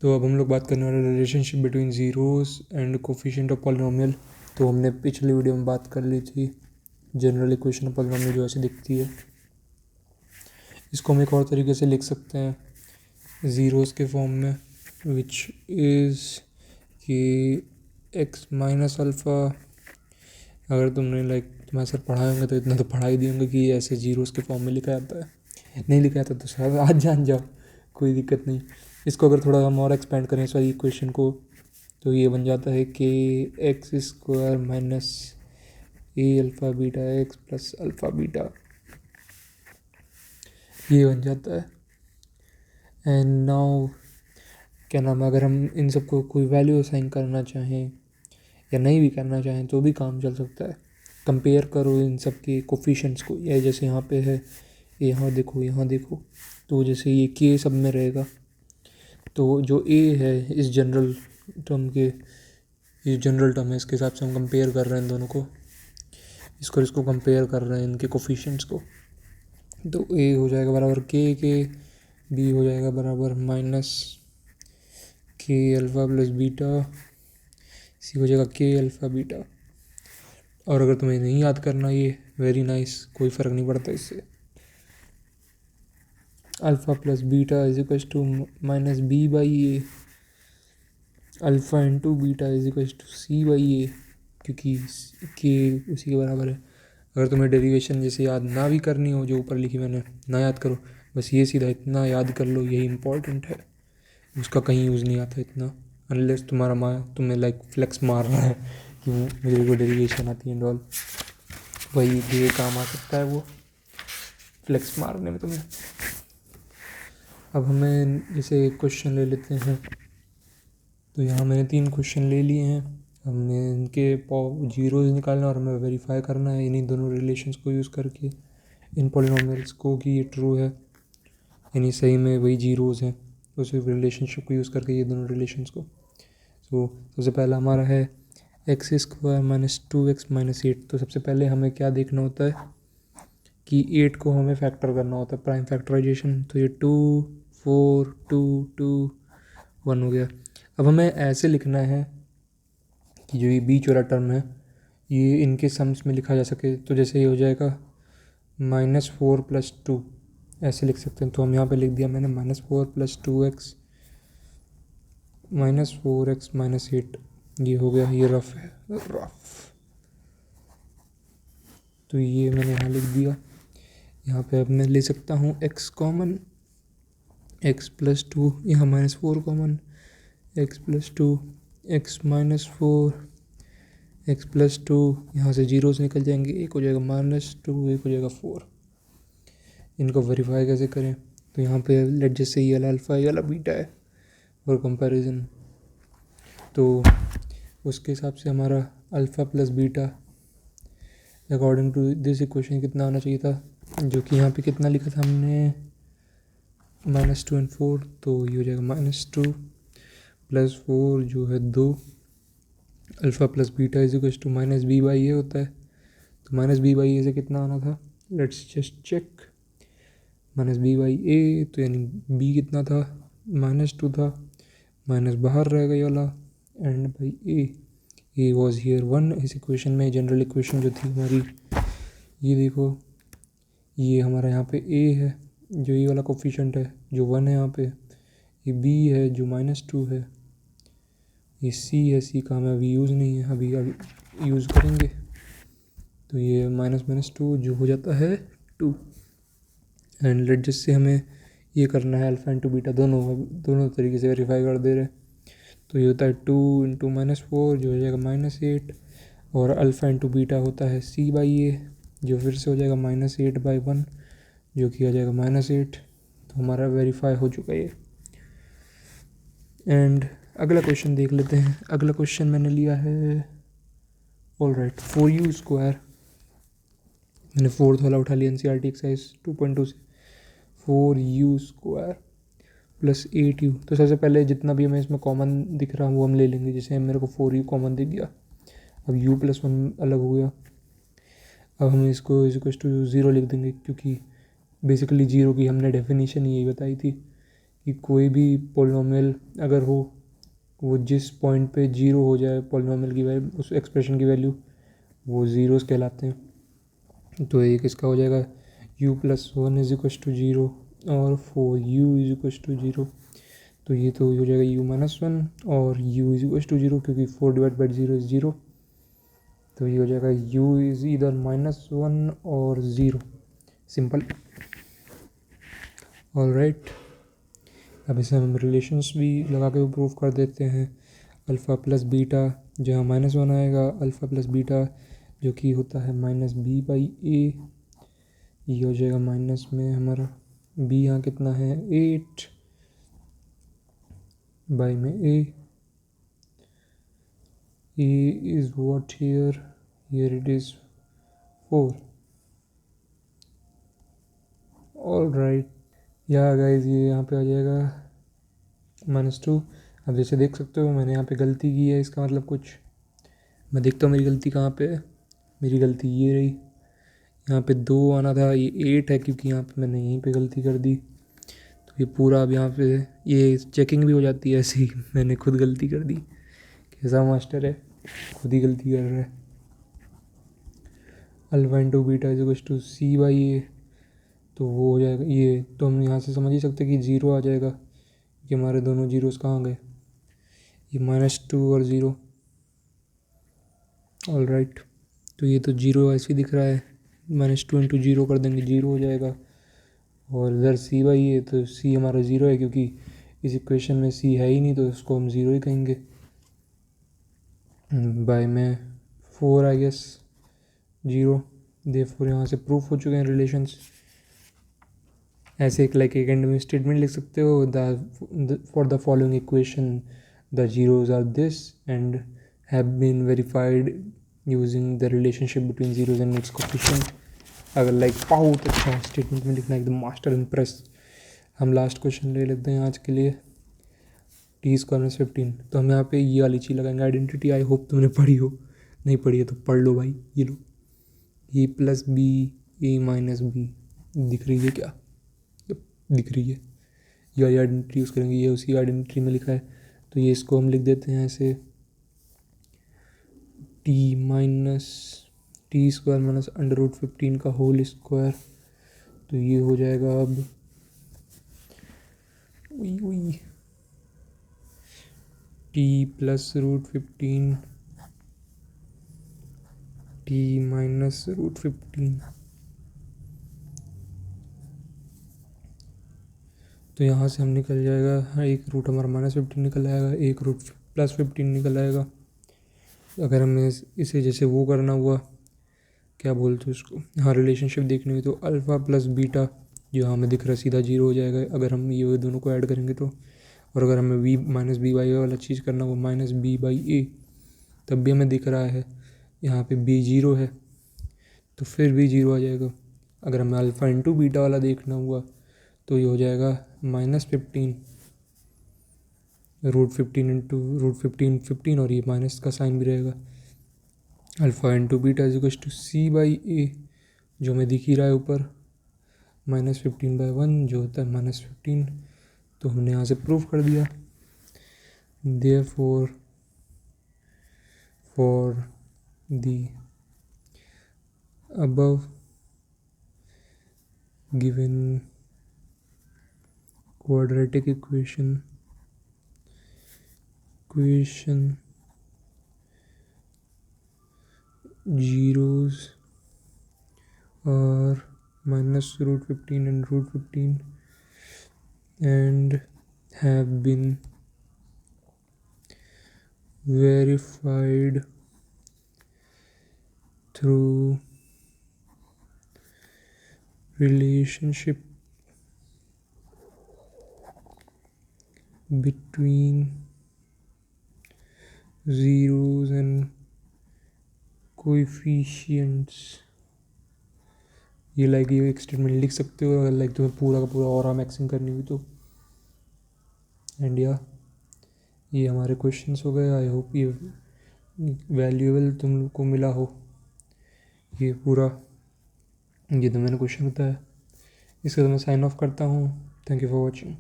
तो अब हम लोग बात करने वाले relationship between zeros and coefficient of polynomial. तो हमने पिछले वीडियो में बात कर ली थी जनरल इक्वेशन ऑफ पॉलिनोमियल जो ऐसे दिखती है। इसको हम एक और तरीके से लिख सकते हैं ज़ीरोस के फॉर्म में, विच इज़ कि एक्स माइनस अल्फ़ा। अगर तुमने तुम्हारे सर पढ़ाए होंगे तो इतना तो पढ़ा ही दिए होंगे कि ऐसे ज़ीरोस के फॉर्म में लिखा जाता है। नहीं लिखा जाता तो शायद आज जान जाओ, कोई दिक्कत नहीं। इसको अगर थोड़ा हम और एक्सपेंड करें इस वाली इक्वेशन को तो ये बन जाता है कि x square minus a alpha beta x plus alpha beta, ये बन जाता है। एंड नाउ क्या नाम है, अगर हम इन सबको कोई वैल्यू असाइन करना चाहें या नहीं भी करना चाहें तो भी काम चल सकता है। कंपेयर करो इन सब के कोफिशिएंट्स को, या जैसे यहाँ पे है, यहाँ देखो, तो जैसे ये के सब में रहेगा, तो जो ए है इस जनरल टर्म के, ये जनरल टर्म है, इसके हिसाब से हम कंपेयर कर रहे हैं दोनों को, इसको कंपेयर कर रहे हैं इनके कोफिशिएंट्स को। तो ए हो जाएगा बराबर के बी हो जाएगा बराबर माइनस के अल्फ़ा प्लस बीटा, सी हो जाएगा के अल्फ़ा बीटा। और अगर तुम्हें नहीं याद करना ये वेरी नाइस, कोई फ़र्क नहीं पड़ता इससे। Alpha plus beta is equal to minus b by a, alpha into beta is equal to c by a, क्योंकि के उसी के बराबर है। अगर तुम्हें डेरिवेशन जैसे याद ना भी करनी हो जो ऊपर लिखी मैंने, ना याद करो, बस ये सीधा इतना याद कर लो, यही इंपॉर्टेंट है। उसका कहीं यूज़ नहीं आता इतना, अनलेस तुम्हारा तुम्हें फ्लेक्स मार रहा है कि मेरे को डेरिवेशन आती है एंड ऑल, वही ये काम आ सकता है वो फ्लेक्स मारने में तुम्हें। अब हमें जैसे क्वेश्चन ले लेते हैं, तो यहाँ मैंने 3 क्वेश्चन ले लिए हैं। हमने इनके जीरोज़ निकालना और हमें वेरीफाई करना है इन्हीं दोनों रिलेशंस को यूज़ करके इन पॉलिनोमियल्स को कि ये ट्रू है, यानी सही में वही जीरोज़ हैं, उस रिलेशनशिप को यूज़ करके ये दोनों रिलेशंस को। तो सबसे पहला हमारा है x square minus 2x minus 8। तो सबसे पहले हमें क्या देखना होता है कि 8 को हमें फैक्टर करना होता है, प्राइम फैक्टराइजेशन। तो ये 2 4 2 2 1 हो गया। अब हमें ऐसे लिखना है कि जो ये बीच वाला टर्म है ये इनके सम्स में लिखा जा सके। तो जैसे ये हो जाएगा -4 + 2, ऐसे लिख सकते हैं। तो हम यहाँ पे लिख दिया मैंने -4 + 2x -4x -8, ये हो गया, ये रफ है, रफ। तो ये मैंने यहाँ लिख दिया। यहाँ पे अब मैं ले सकता हूँ x कॉमन, x + 2, यहाँ -4 कॉमन, x + 2, x -4, x + 2, यहाँ से जीरोस निकल जाएंगे, एक हो जाएगा -2, एक हो जाएगा 4। इनको वेरीफाई कैसे करें, तो यहाँ पे लेट जैसे ये वाला अल्फ़ा, ये वाला बीटा है फॉर कंपैरिजन, तो उसके हिसाब से हमारा alpha plus beta according to this equation कितना आना चाहिए था, जो कि यहाँ पे कितना लिखा था हमने -2 और 4, तो ये हो जाएगा -2 + 4 जो है 2, alpha plus beta is equal to -b/a होता है। तो -b/a से कितना आना था, लेट्स जस्ट चेक, -b/a, तो यानी b कितना था, -2 था, माइनस बाहर रहेगा ये वाला, and by a was here 1 इस इक्वेशन में। जनरल इक्वेशन जो थी हमारी, ये देखो, ये हमारा यहाँ पे a है जो ये वाला कोफिशिएंट है जो 1 है यहाँ पे, ये b है जो -2 है, ये c है, c का हमें अभी यूज़ नहीं है, अभी यूज़ करेंगे। तो ये -2 जो हो जाता है 2, एंड लेट जिससे हमें ये करना है अल्फ़ा इंटू बीटा, दोनों तरीके से वेरीफाई कर दे रहे। तो ये होता है 2 × -4 जो हो जाएगा -8, और अल्फ़ा इंटू बीटा होता है c/a जो फिर से हो जाएगा -8/1 जो कि आ जाएगा -8। तो हमारा वेरीफाई हो चुका है ये। एंड अगला क्वेश्चन देख लेते हैं। अगला क्वेश्चन मैंने लिया है, ऑलराइट, 4u², मैंने 4th वाला उठा लिया NCERT एक्सरसाइज 2.2 से, 4u² + 8u। तो सबसे पहले जितना भी हमें इसमें कॉमन दिख रहा है वो हम ले लेंगे। जैसे मेरे को 4u कॉमन दिख गया, अब u + 1 अलग हो गया। अब हम इसको = 0 लिख देंगे, क्योंकि बेसिकली जीरो की हमने डेफिनेशन यही बताई थी कि कोई भी पोलिनोमियल अगर हो वो जिस पॉइंट पे जीरो हो जाए पोलिनोमियल की वैल्यू, उस एक्सप्रेशन की वैल्यू, वो ज़ीरोज़ कहलाते हैं। तो एक इसका हो जाएगा u+1 = 0 और 4u = 0। तो ये तो हो जाएगा u-1 और u = 0 क्योंकि 4/0 इज़ 0। तो ये हो जाएगा u इज़ ईदर -1 और 0। सिंपल। ऑलराइट, अब इसे हम रिलेशंस भी लगा के प्रूव कर देते हैं। अल्फ़ा प्लस बीटा जहाँ -1 आएगा, अल्फ़ा प्लस बीटा जो कि होता है -b/a, ये हो जाएगा माइनस में हमारा b यहाँ कितना है 8 बाई में a is what here it is 4। Alright या गाइस, ये यहाँ पे आ जाएगा -2। अब जैसे देख सकते हो मैंने यहाँ पे गलती की है, इसका मतलब कुछ मैं देखता हूँ मेरी गलती कहाँ पे है। मेरी गलती ये रही, यहाँ पे 2 आना था, ये 8 है क्योंकि यहाँ पे मैंने यहीं पे गलती कर दी। तो ये पूरा अब यहाँ पे ये चेकिंग भी हो जाती है ऐसे ही, मैंने खुद गलती कर दी। कैसा मास्टर है, खुद ही गलती कर रहा है। अल्फ़ा इंटू बीटा = c/a, तो वो हो जाएगा ये, तो हम यहाँ से समझ ही सकते हैं कि 0 आ जाएगा कि हमारे दोनों जीरोस कहाँ गए, ये -2 और 0। ऑलराइट, तो ये तो 0 ऐसे ही दिख रहा है, -2 इंटू 0 कर देंगे 0 हो जाएगा। और इधर c/a, तो c हमारा 0 है क्योंकि इस इक्वेशन में c है ही नहीं, तो उसको हम 0 ही कहेंगे। बाय में 4 आई गेस 0, देयरफॉर यहाँ से प्रूफ हो चुके हैं रिलेशंस। ऐसे एक एंड में स्टेटमेंट लिख सकते हो, for the following equation the zeros are this and have been verified using the relationship between zeros and its coefficient. अगर बहुत अच्छा स्टेटमेंट में लिखना, एकदम मास्टर इम्प्रेस। हम लास्ट क्वेश्चन ले लेते हैं आज के लिए, t² - 15। तो हम यहाँ पे ये वाली चीज़ लगाएंगे, आइडेंटिटी। आई होप तुमने पढ़ी हो, नहीं पढ़ी है तो पढ़ लो भाई। ये लो, a + b a - b दिख रही है क्या, दिख रही है। ये वाली आइडेंटिटी यूज़ करेंगे, ये उसी आइडेंटिटी में लिखा है। तो ये इसको हम लिख देते हैं ऐसे, t - √15 का होल स्क्वायर। तो ये हो जाएगा अब t + √15 t - √15। तो यहाँ से हम निकल जाएगा, एक रूट हमारा -15 निकल आएगा, एक रूट +15 निकल आएगा। अगर हमें इसे जैसे वो करना हुआ, क्या बोलते हैं उसको, हाँ रिलेशनशिप देखनी हुई, तो अल्फ़ा प्लस बीटा जो हमें दिख रहा है सीधा 0 हो जाएगा अगर हम ये दोनों को ऐड करेंगे तो। और अगर हमें -b/a वाला चीज़ करना हो, -b/a, तब भी हमें दिख रहा है यहाँ पे b 0 है, तो फिर भी 0 आ जाएगा। अगर हमें अल्फ़ा इंटू बीटा वाला देखना हुआ तो ये हो जाएगा -15 √15 इंटू √15 15, और ये माइनस का साइन भी रहेगा। अल्फ़ा इंटू बीटा = c/a जो हमें दिख ही रहा है ऊपर, -15/1 जो होता है -15। तो हमने यहाँ से प्रूफ कर दिया। Therefore for the above given quadratic equation zeros are -√15 and √15 and have been verified through relationship between zeros and coefficients। ये ये एक स्टेटमेंट लिख सकते हो अगर तुम्हें पूरा का पूरा और मैक्सिंग करनी हुई तो। एंड ये हमारे क्वेश्चंस हो गए। आई होप ये वैल्यूएबल तुम लोग को मिला हो। ये पूरा ये तो मैंने क्वेश्चन बताया। इसका तो मैं साइन ऑफ करता हूँ। Thank you for watching.